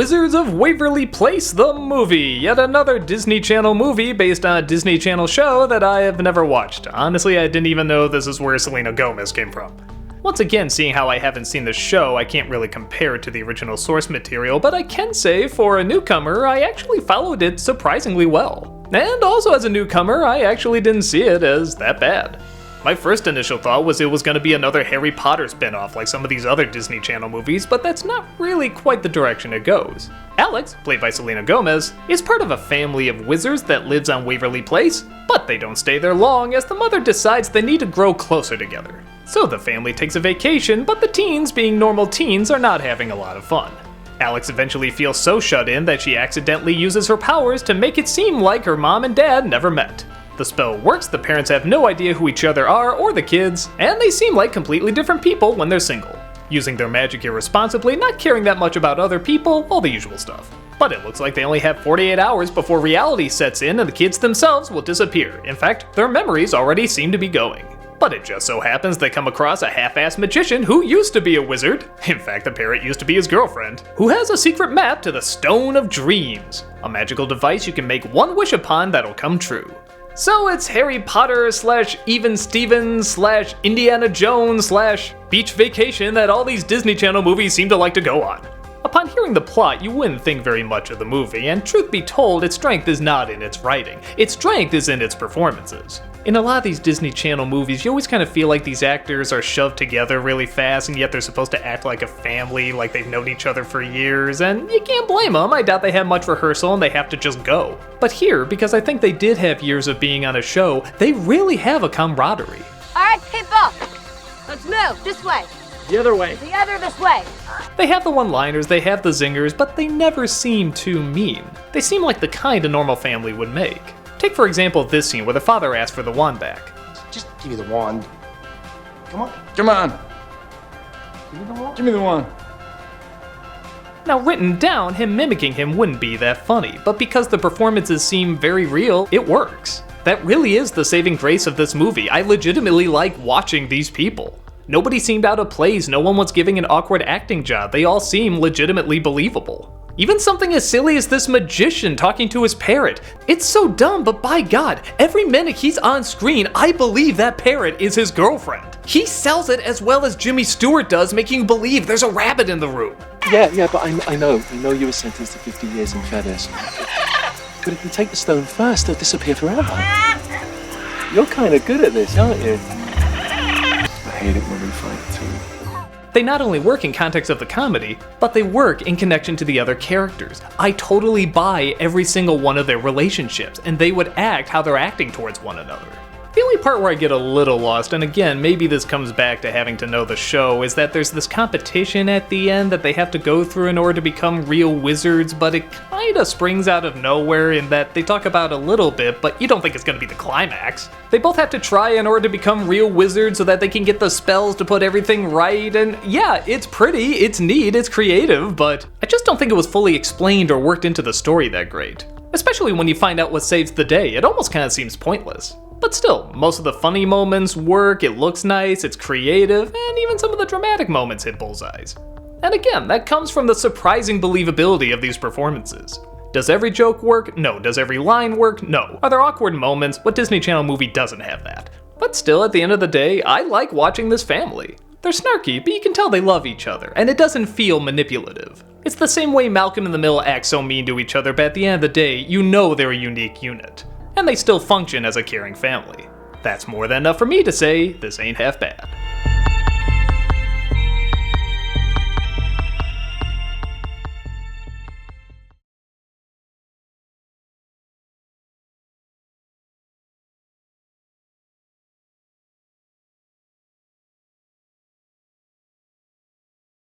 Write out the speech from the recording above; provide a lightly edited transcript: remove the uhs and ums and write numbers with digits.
Wizards of Waverly Place, the movie! Yet another Disney Channel movie based on a Disney Channel show that I have never watched. Honestly, I didn't even know this is where Selena Gomez came from. Once again, seeing how I haven't seen the show, I can't really compare it to the original source material, but I can say, for a newcomer, I actually followed it surprisingly well. And also as a newcomer, I actually didn't see it as that bad. My first initial thought was it was going to be another Harry Potter spin-off like some of these other Disney Channel movies, but that's not really quite the direction it goes. Alex, played by Selena Gomez, is part of a family of wizards that lives on Waverly Place, but they don't stay there long as the mother decides they need to grow closer together. So the family takes a vacation, but the teens, being normal teens, are not having a lot of fun. Alex eventually feels so shut in that she accidentally uses her powers to make it seem like her mom and dad never met. The spell works, the parents have no idea who each other are or the kids, and they seem like completely different people when they're single. Using their magic irresponsibly, not caring that much about other people, all the usual stuff. But it looks like they only have 48 hours before reality sets in and the kids themselves will disappear. In fact, their memories already seem to be going. But it just so happens they come across a half-assed magician who used to be a wizard, in fact the parrot used to be his girlfriend, who has a secret map to the Stone of Dreams, a magical device you can make one wish upon that'll come true. So it's Harry Potter / Even Stevens / Indiana Jones / Beach Vacation that all these Disney Channel movies seem to like to go on. Upon hearing the plot, you wouldn't think very much of the movie, and truth be told, its strength is not in its writing. Its strength is in its performances. In a lot of these Disney Channel movies, you always kind of feel like these actors are shoved together really fast, and yet they're supposed to act like a family, like they've known each other for years, and you can't blame them. I doubt they have much rehearsal and they have to just go. But here, because I think they did have years of being on a show, they really have a camaraderie. Alright, people! Let's move, this way. The other way. The other this way. They have the one-liners, they have the zingers, but they never seem too mean. They seem like the kind a normal family would make. Take for example this scene where the father asks for the wand back. Just give me the wand. Come on. Come on. Give me the wand. Give me the wand. Now written down, him mimicking him wouldn't be that funny, but because the performances seem very real, it works. That really is the saving grace of this movie. I legitimately like watching these people. Nobody seemed out of place, no one was giving an awkward acting job, they all seem legitimately believable. Even something as silly as this magician talking to his parrot. It's so dumb, but by God, every minute he's on screen, I believe that parrot is his girlfriend. He sells it as well as Jimmy Stewart does, making you believe there's a rabbit in the room. Yeah, but I know you were sentenced to 50 years in feathers. But if you take the stone first, they'll disappear forever. You're kind of good at this, aren't you? I hate it when we fight too. They not only work in context of the comedy, but they work in connection to the other characters. I totally buy every single one of their relationships, and they would act how they're acting towards one another. The only part where I get a little lost, and again, maybe this comes back to having to know the show, is that there's this competition at the end that they have to go through in order to become real wizards, but it kinda springs out of nowhere in that they talk about a little bit, but you don't think it's gonna be the climax. They both have to try in order to become real wizards so that they can get the spells to put everything right, and yeah, it's pretty, it's neat, it's creative, but I just don't think it was fully explained or worked into the story that great. Especially when you find out what saves the day, it almost kinda seems pointless. But still, most of the funny moments work, it looks nice, it's creative, and even some of the dramatic moments hit bullseyes. And again, that comes from the surprising believability of these performances. Does every joke work? No. Does every line work? No. Are there awkward moments? What Disney Channel movie doesn't have that? But still, at the end of the day, I like watching this family. They're snarky, but you can tell they love each other, and it doesn't feel manipulative. It's the same way Malcolm and the Middle act so mean to each other, but at the end of the day, you know they're a unique unit. And they still function as a caring family. That's more than enough for me to say this ain't half bad.